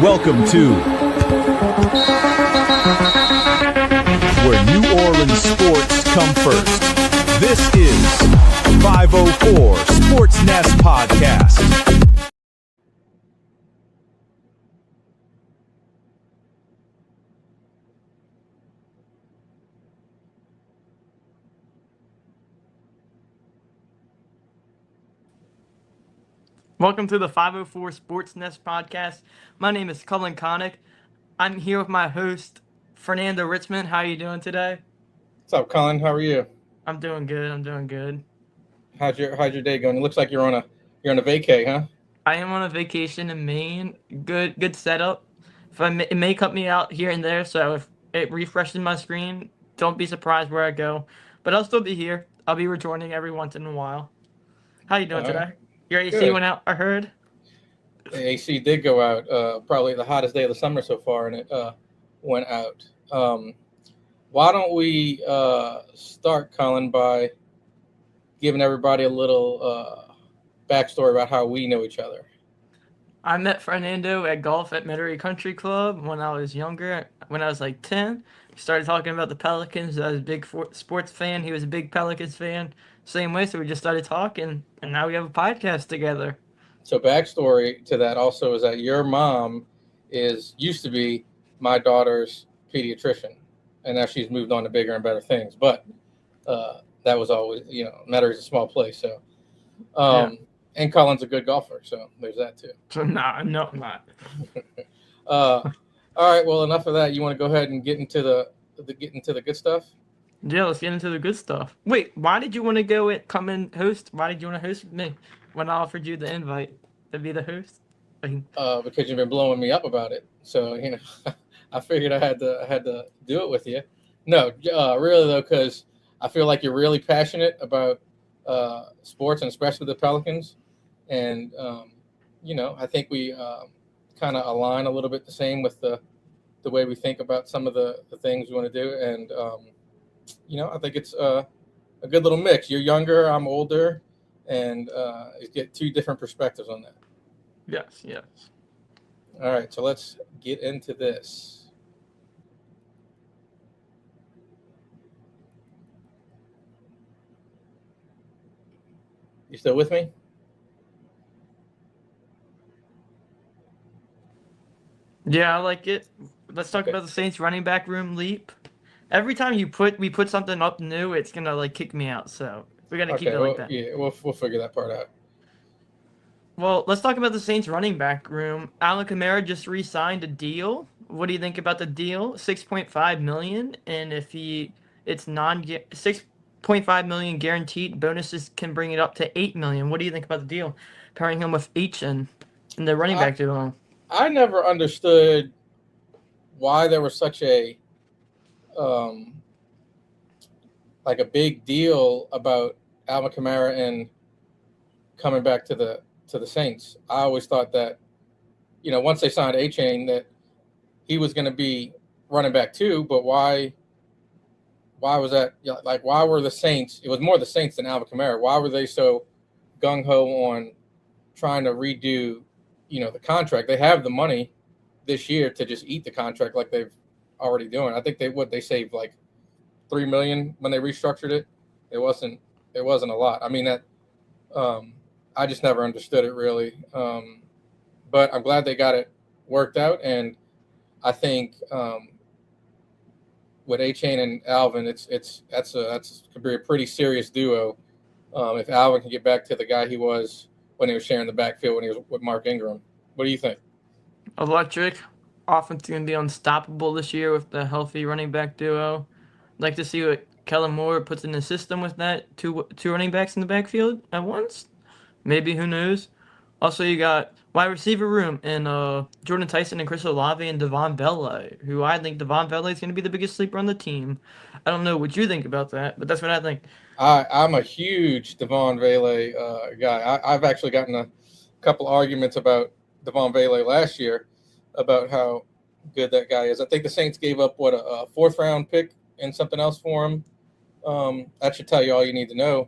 Welcome to where New Orleans sports come first. This is 504 SportsNest Podcast. Welcome to the 504 SportsNest podcast. My name is Cullen Connick. I'm here with my host, Fernando Richmond. How are you doing today? What's up, Cullen? How are you? I'm doing good. How's your day going? It looks like you're on a vacay, huh? I am on a vacation in Maine. Good setup. It may cut me out here and there, so if it refreshes my screen, don't be surprised where I go. But I'll still be here. I'll be rejoining every once in a while. How you doing today? Your AC Good. went out, I heard. The AC did go out. Probably the hottest day of the summer so far, and it went out. Why don't we start, Colin, by giving everybody a little backstory about how we know each other? I met Fernando at golf at Metairie Country Club when I was younger, when I was like 10. We started talking about the Pelicans. I was a big sports fan. He was a big Pelicans fan. Same way, so we just started talking, and now we have a podcast together. So backstory to that also is that your mom used to be my daughter's pediatrician, and now she's moved on to bigger and better things. But that was always, Mettairie's a small place, so. And Colin's a good golfer, so there's that too. So no, I'm not. All right, well, enough of that. You want to go ahead and get into the good stuff? Yeah, let's get into the good stuff. Wait, why did you want to come and host? Why did you want to host with me when I offered you the invite to be the host? Because you've been blowing me up about it, so I figured I had to do it with you. No, really though, because I feel like you're really passionate about sports and especially the Pelicans, and I think we kind of align a little bit the same with the way we think about some of the things we want to do, and I think it's a good little mix. You're younger, I'm older, and you get two different perspectives on that. Yes. All right, so let's get into this. You still with me? Yeah, I like it. Let's talk about the Saints running back room leap. Every time we put something up new, it's gonna kick me out. So we're gonna keep it like that. Yeah, we'll figure that part out. Well, let's talk about the Saints running back room. Alvin Kamara just re-signed a deal. What do you think about the deal? $6.5 million, and if it's $6.5 million guaranteed, bonuses can bring it up to $8 million. What do you think about the deal? Pairing him with Echen in the running back duo. I never understood why there was such a big deal about Alvin Kamara and coming back to the Saints. I always thought that, once they signed A-Chain, that he was going to be running back too. But why was that? Why were the Saints? It was more the Saints than Alvin Kamara. Why were they so gung ho on trying to redo, the contract? They have the money this year to just eat the contract like they've already doing. I think they saved like $3 million when they restructured it. It wasn't a lot. I mean, that I just never understood it really. But I'm glad they got it worked out, and I think with A-Chain and Alvin, that's could be a pretty serious duo. If Alvin can get back to the guy he was when he was sharing the backfield when he was with Mark Ingram. What do you think? Electric. Offense going to be unstoppable this year with the healthy running back duo. Like to see what Kellen Moore puts in the system with that. Two running backs in the backfield at once. Maybe, who knows? Also, you got wide receiver room and Jordan Tyson and Chris Olave and Devon Vele, who I think Devon Vele is going to be the biggest sleeper on the team. I don't know what you think about that, but that's what I think. I'm a huge Devon Vele guy. I've actually gotten a couple arguments about Devon Vele last year about how good that guy is. I think the Saints gave up a fourth round pick and something else for him. That should tell you all you need to know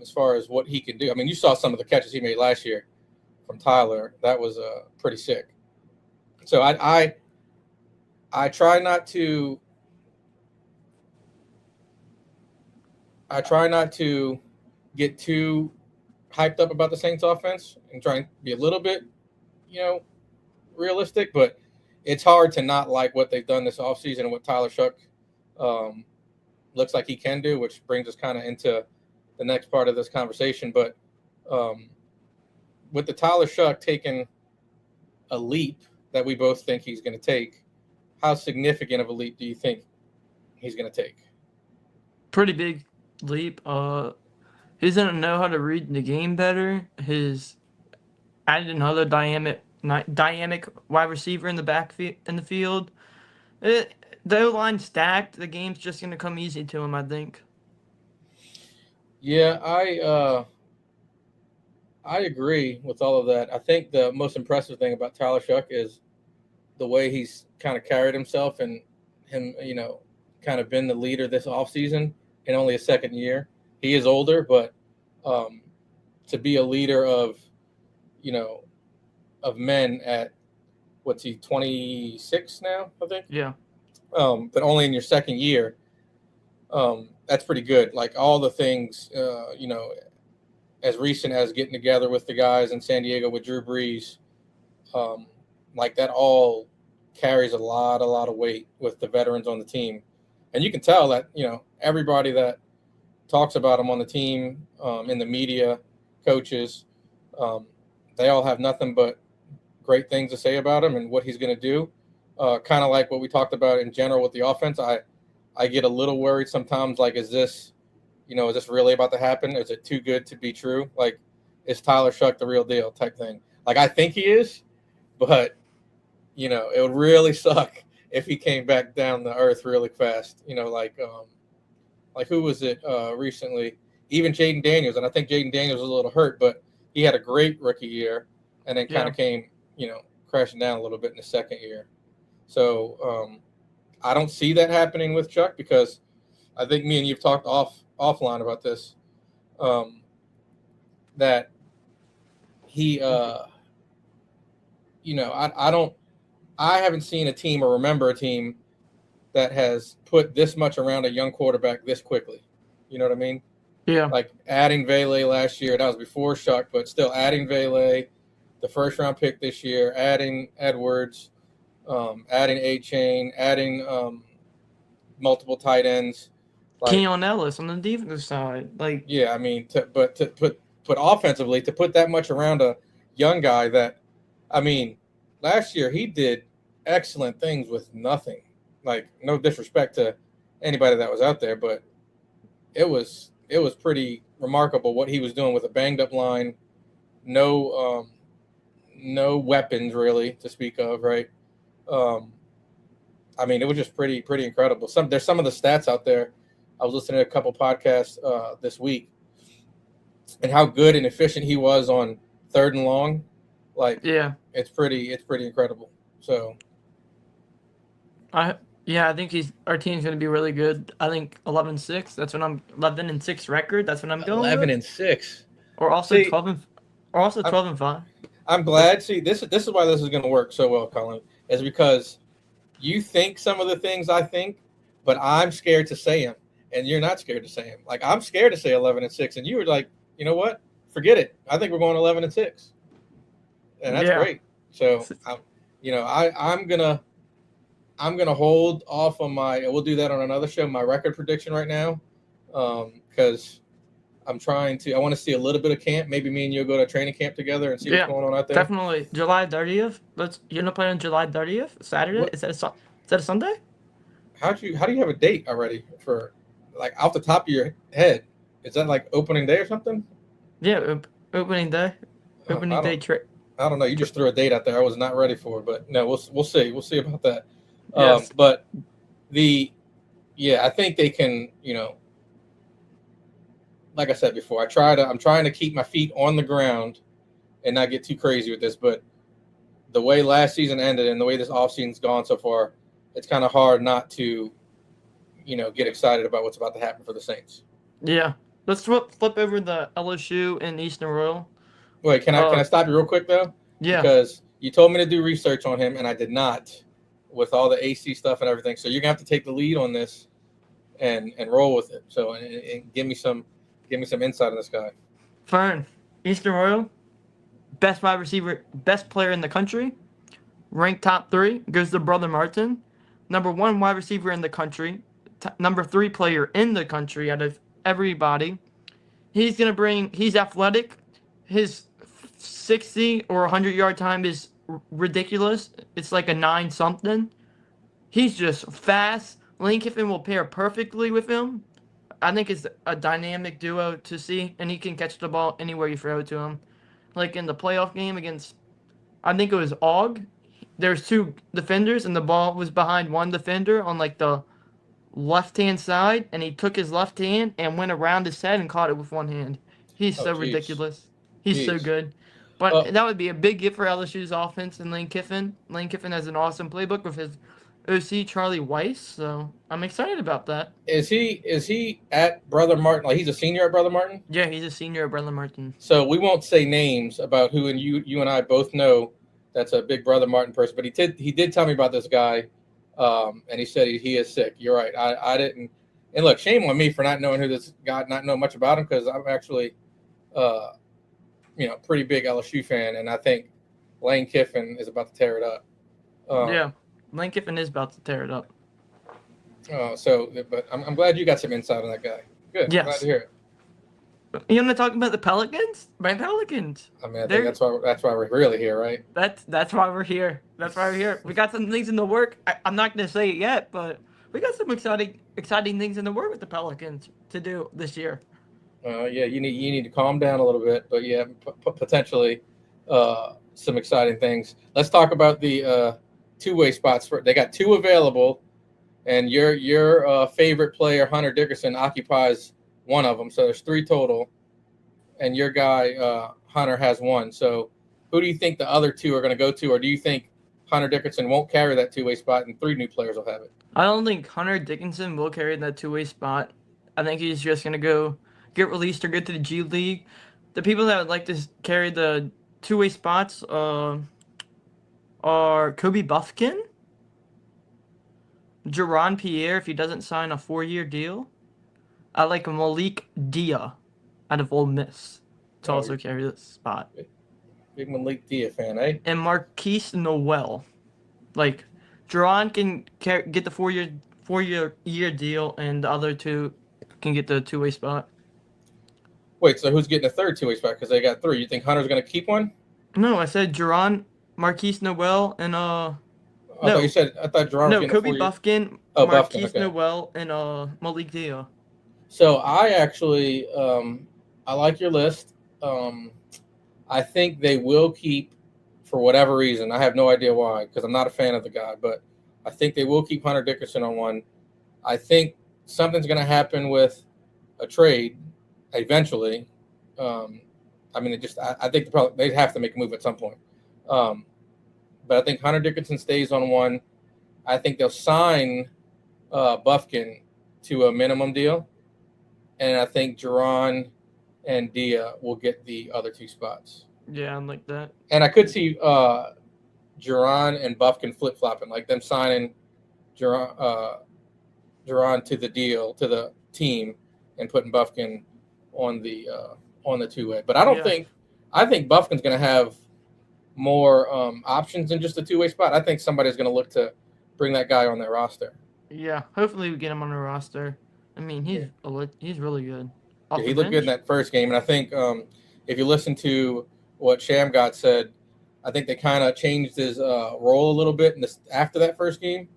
as far as what he can do. I mean, you saw some of the catches he made last year from Tyler. That was pretty sick. So I try not to get too hyped up about the Saints offense and try and be a little bit, realistic, but it's hard to not like what they've done this offseason and what Tyler Shuck looks like he can do, which brings us kind of into the next part of this conversation. But with the Tyler Shuck taking a leap that we both think he's going to take, how significant of a leap do you think he's going to take? Pretty big leap. He's gonna know how to read the game better. He's added another dynamic wide receiver in the field. The O-line stacked. The game's just gonna come easy to him, I think. Yeah, I agree with all of that. I think the most impressive thing about Tyler Shuck is the way he's kind of carried himself and him, kind of been the leader this offseason in only a second year. He is older, but to be a leader of men at, what's he, 26 now, I think? Yeah. But only in your second year, that's pretty good. Like all the things, as recent as getting together with the guys in San Diego with Drew Brees, like that all carries a lot of weight with the veterans on the team. And you can tell that, everybody that talks about him on the team, in the media, coaches, they all have nothing but great things to say about him and what he's going to do. Kind of like what we talked about in general with the offense. I get a little worried sometimes, like, is this really about to happen? Is it too good to be true? Like, is Tyler Shuck the real deal type thing? Like, I think he is, but, it would really suck if he came back down to earth really fast. Like who was it recently? Even Jaden Daniels. And I think Jaden Daniels was a little hurt, but he had a great rookie year and then kind of came, crashing down a little bit in the second year. So I don't see that happening with Chuck because I think me and you've talked offline about this, that he, I haven't seen a team or remember a team that has put this much around a young quarterback this quickly. You know what I mean? Yeah. Like adding Vele last year, that was before Shuck, but still adding Vele, the first round pick this year, adding Edwards, adding A-Chain, adding multiple tight ends. Like, Keon Ellis on the defensive side. Like, yeah, I mean, to put offensively, to put that much around a young guy that, I mean, last year he did excellent things with nothing. Like, no disrespect to anybody that was out there, but it was pretty remarkable what he was doing with a banged up line, no weapons really to speak of, right? I mean, it was just pretty incredible. There's some of the stats out there. I was listening to a couple podcasts this week, and how good and efficient he was on third and long. Like, yeah, it's pretty incredible. So, I think our team's going to be really good. I think 11-6. That's what I'm 11-6 record. That's what I'm going 11-6. Or also 12-5. I'm glad. See, this is why this is going to work so well, Colin, is because you think some of the things I think, but I'm scared to say them, and you're not scared to say them. Like, I'm scared to say 11-6, and you were like, you know what? Forget it. I think we're going 11-6, and that's great. So, I'm gonna hold off on we'll do that on another show, my record prediction right now, because I want to see a little bit of camp. Maybe me and you'll go to training camp together and see what's going on out there. Definitely. July 30th. You're not playing on July 30th? Saturday? Is that a Sunday? How do you have a date already for, like, off the top of your head? Is that like opening day or something? Yeah, opening day. Opening day trip. I don't know. You just threw a date out there I was not ready for, but no, we'll see. We'll see about that. Yes. But I think they can, like I said before, I'm trying to keep my feet on the ground and not get too crazy with this, but the way last season ended and the way this offseason's gone so far, it's kind of hard not to, get excited about what's about to happen for the Saints. Yeah. Let's flip over the LSU and Eastern Royal. Wait, can I stop you real quick though? Yeah. Because You told me to do research on him, and I did not, with all the AC stuff and everything. So you're gonna have to take the lead on this, and roll with it. So and give me some insight on this guy. Fern, Eastern Royal, best wide receiver, best player in the country, ranked top 3, goes to Brother Martin. Number 1 wide receiver in the country, number 3 player in the country out of everybody. He's athletic. His 60 or 100-yard time is ridiculous. It's like a 9 something. He's just fast. Lane Kiffin will pair perfectly with him. I think it's a dynamic duo to see, and he can catch the ball anywhere you throw it to him. Like in the playoff game against, I think it was Aug. There's 2 defenders, and the ball was behind one defender on like the left-hand side, and he took his left hand and went around his head and caught it with one hand. He's so ridiculous. He's so good. But that would be a big gift for LSU's offense and Lane Kiffin. Lane Kiffin has an awesome playbook with his OC Charlie Weiss, so I'm excited about that. Is he at Brother Martin? Like he's a senior at Brother Martin? Yeah, he's a senior at Brother Martin. So we won't say names about who, and you and I both know that's a big Brother Martin person. But he did tell me about this guy, and he said he is sick. You're right. I didn't. And look, shame on me for not knowing who this guy, not know much about him, because I'm actually, pretty big LSU fan, and I think Lane Kiffin is about to tear it up. Yeah, Lane Kiffin is about to tear it up. But I'm glad you got some insight on that guy. Good. Yes. Glad to hear it. You want to talk about the Pelicans? My Pelicans. I mean, I think that's why we're really here, right? That's why we're here. That's why we're here. We got some things in the work. I'm not going to say it yet, but we got some exciting things in the work with the Pelicans to do this year. Yeah, you need to calm down a little bit, but yeah, potentially some exciting things. Let's talk about the two-way spots. They got 2 available, and your favorite player, Hunter Dickerson, occupies one of them. So there's 3 total, and your guy Hunter has 1. So who do you think the other 2 are going to go to, or do you think Hunter Dickerson won't carry that 2-way spot and 3 new players will have it? I don't think Hunter Dickinson will carry that 2-way spot. I think he's just going to go get released or go to the G League. The people that would like to carry the 2-way spots are Kobe Buffkin, Jerron Pierre if he doesn't sign a 4-year deal. I like Malik Dia out of Ole Miss to also carry this spot. Big Malik Dia fan, eh? And Marquise Noel. Like, Jerron can get the 4-year deal, and the other 2 can get the 2-way spot. Wait, so who's getting a third 2-way spot? Because they got 3. You think Hunter's going to keep one? No, I said Jerron, Marquise Noel, and I thought Jerron was getting Kobe Buffkin, Marquise Noel, and Malik Dia. So I actually I like your list. I think they will keep, for whatever reason. I have no idea why, because I'm not a fan of the guy, but I think they will keep Hunter Dickerson on one. I think something's going to happen with a trade eventually. I think they'd have to make a move at some point. But I think Hunter Dickerson stays on one. I think they'll sign Buffkin to a minimum deal. And I think Jerron and Dia will get the other 2 spots. Yeah, I'm like that. And I could see Jerron and Buffkin flip-flopping, like them signing Jerron to the deal, to the team, and putting Buffkin on the 2-way. But I think Buffkin's going to have more options than just a 2-way spot. I think somebody's going to look to bring that guy on their roster. Yeah, hopefully we get him on the roster. I mean, he's really good. Yeah, he looked good in that first game, and I think if you listen to what Shamgot said, I think they kind of changed his role a little bit after that first game,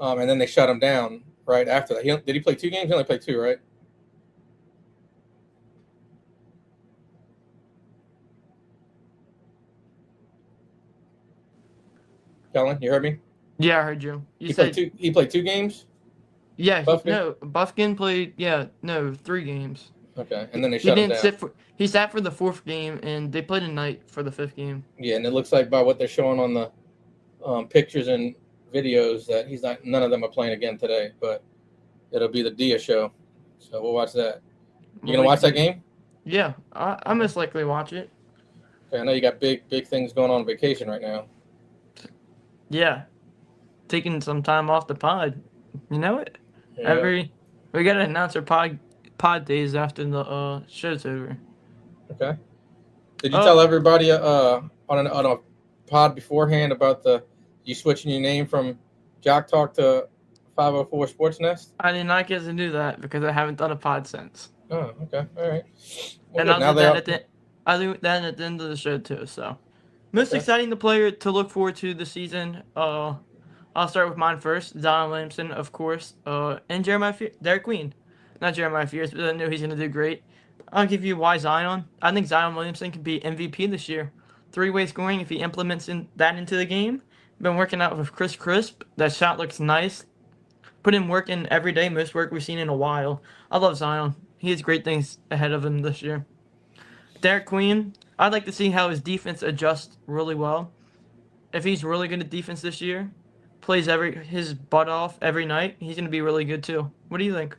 and then they shut him down right after that. Did he play 2 games? He only played 2, right? Kellen, you heard me? Yeah, I heard you. He played 2 games? Yeah, Buffkin played 3 games. Okay, and then they shut him down. He sat for the 4th game, and they played tonight for the 5th game. Yeah, and it looks like by what they're showing on the pictures and videos that none of them are playing again today, but it'll be the Dia show. So we'll watch that. You going to watch that game? Yeah, I most likely watch it. Okay, I know you got big things going on vacation right now. Yeah, taking some time off the pod. You know it. Yeah. We gotta announce our pod days after the show's over. Okay. Did you tell Oh, everybody on a pod beforehand about you switching your name from Jock Talk to 504 Sports Nest? I did not get to do that because I haven't done a pod since. Oh, okay. All right. Well, And good. Now they are. I'll do that at the end of the show too. So, most Okay. exciting the player to look forward to this season. I'll start with mine first. Zion Williamson, of course. And Derek Queen, not Jeremiah Fears, but I know he's gonna do great. I'll give you why Zion. I think Zion Williamson can be MVP this year. Three-way scoring if he implements that into the game. Been working out with Chris Crisp. That shot looks nice. Put in work in every day, most work we've seen in a while. I love Zion. He has great things ahead of him this year. Derek Queen, I'd like to see how his defense adjusts really well. If he's really good at defense this year, plays his butt off every night, he's going to be really good too. What do you think?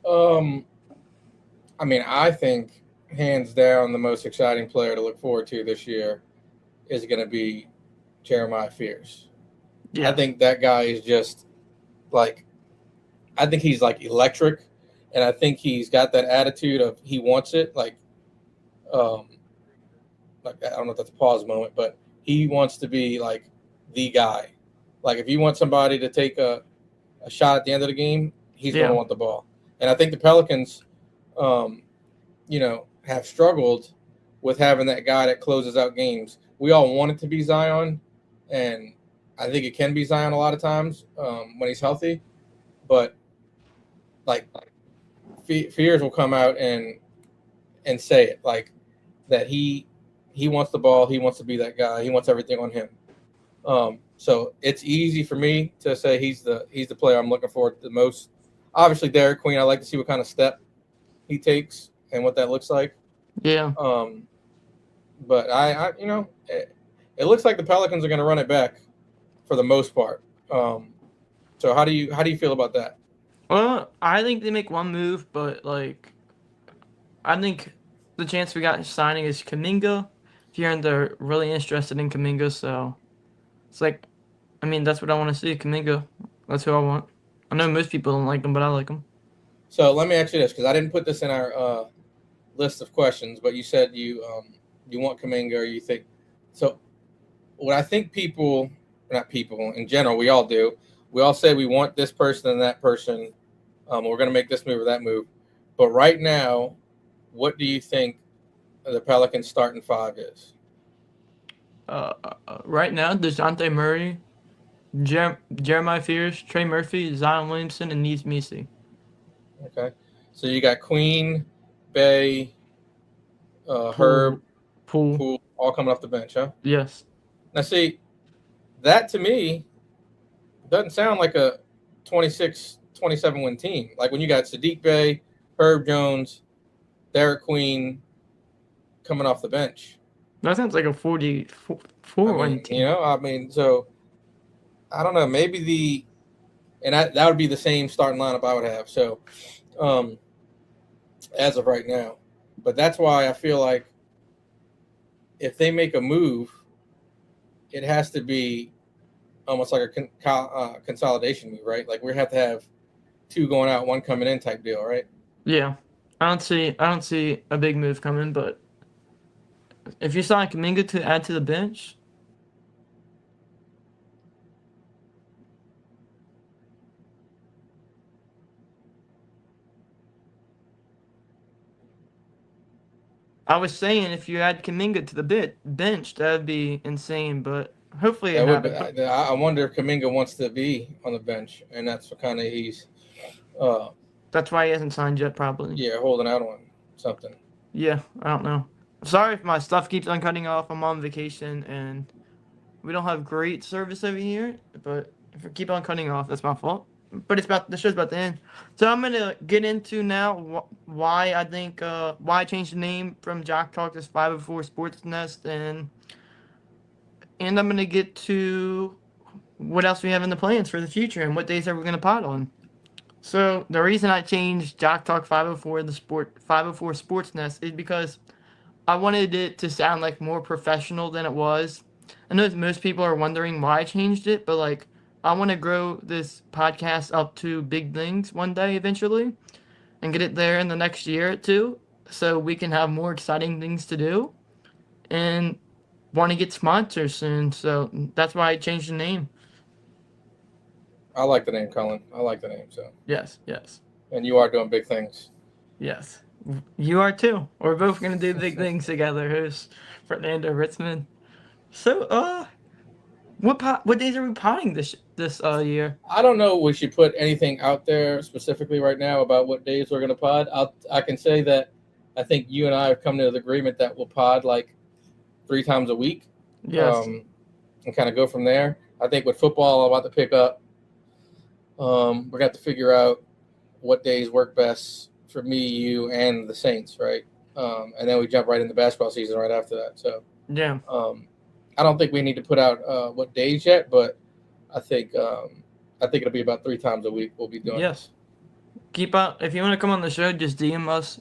Um, I mean, I think hands down the most exciting player to look forward to this year is going to be Jeremiah Fears. Yeah. I think that guy is just like, I think he's like electric, and I think he's got that attitude of he wants it. Like I don't know if that's a pause moment, but he wants to be like the guy. Like if you want somebody to take a shot at the end of the game, he's going to want the ball. And I think the Pelicans, have struggled with having that guy that closes out games. We all want it to be Zion, and I think it can be Zion a lot of times when he's healthy. But like Fears will come out and say it like that he wants the ball, he wants to be that guy, he wants everything on him. So it's easy for me to say he's the player I'm looking forward to the most. Obviously, Derek Queen, I like to see what kind of step he takes and what that looks like. Yeah. But it looks like the Pelicans are going to run it back for the most part. So how do you feel about that? Well, I think they make one move, but I think the chance we got signing is Kuminga. Hearing they're really interested in Kuminga, so it's like, I mean, that's what I want to see. Kuminga, that's who I want. I know most people don't like him, but I like him. So let me ask you this, because I didn't put this in our list of questions, but you said you want Kuminga, or you think so. What I think not people in general, we all do. We all say we want this person and that person. We're going to make this move or that move. But right now, what do you think the Pelicans starting five is? Right now, DeJounte Murray, Jeremiah Fears, Trey Murphy, Zion Williamson, and Nees Misi. Okay. So you got Queen, Bay, Herb, Poole, all coming off the bench, huh? Yes. Now, see, that to me doesn't sound like a 26, 27 win team. Like when you got Sadiq Bey, Herb Jones, Derek Queen coming off the bench. That sounds like a 44 win team. So I don't know. Maybe that would be the same starting lineup I would have. So as of right now. But that's why I feel like if they make a move, it has to be almost like a consolidation move, right? Like we have to have two going out, one coming in type deal, right? Yeah. I don't see a big move coming, but if you sign Kuminga to add to the bench, I was saying if you add Kuminga to the bench, that'd be insane. But hopefully it happens. I wonder if Kuminga wants to be on the bench, and that's what kind of he's. That's why he hasn't signed yet, probably. Yeah, holding out on something. Yeah, I don't know. Sorry if my stuff keeps on cutting off. I'm on vacation and we don't have great service over here. But if it keep on cutting off, that's my fault. But the show's about to end. So I'm gonna get into now why I think why I changed the name from Jock Talk to 504 Sports Nest, and I'm gonna get to what else we have in the plans for the future and what days are we gonna pod on. So the reason I changed Jock Talk 504 504 Sports Nest is because I wanted it to sound like more professional than it was. I know that most people are wondering why I changed it, but like I want to grow this podcast up to big things one day eventually and get it there in the next year or two so we can have more exciting things to do and want to get sponsors soon. So that's why I changed the name. I like the name, Colin. I like the name. So, Yes, yes, and you are doing big things. yes. You are too. We're both gonna do big things together. Who's Fernando Ritzman? So, what days are we potting this year? I don't know. We should put anything out there specifically right now about what days we're going to pod. I can say that I think you and I have come to the agreement that we'll pod like 3 times a week. Yes. And kind of go from there. I think with football, I'm about to pick up. We're going to have to figure out what days work best for me, you, and the Saints, right? And then we jump right into basketball season right after that. So, Yeah. I don't think we need to put out what days yet, but I think it'll be about 3 times a week we'll be doing. Yes. Keep up. If you want to come on the show, just DM us.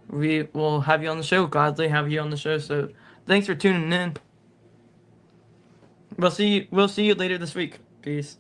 We will have you on the show. Gladly have you on the show. So thanks for tuning in. We'll see you later this week. Peace.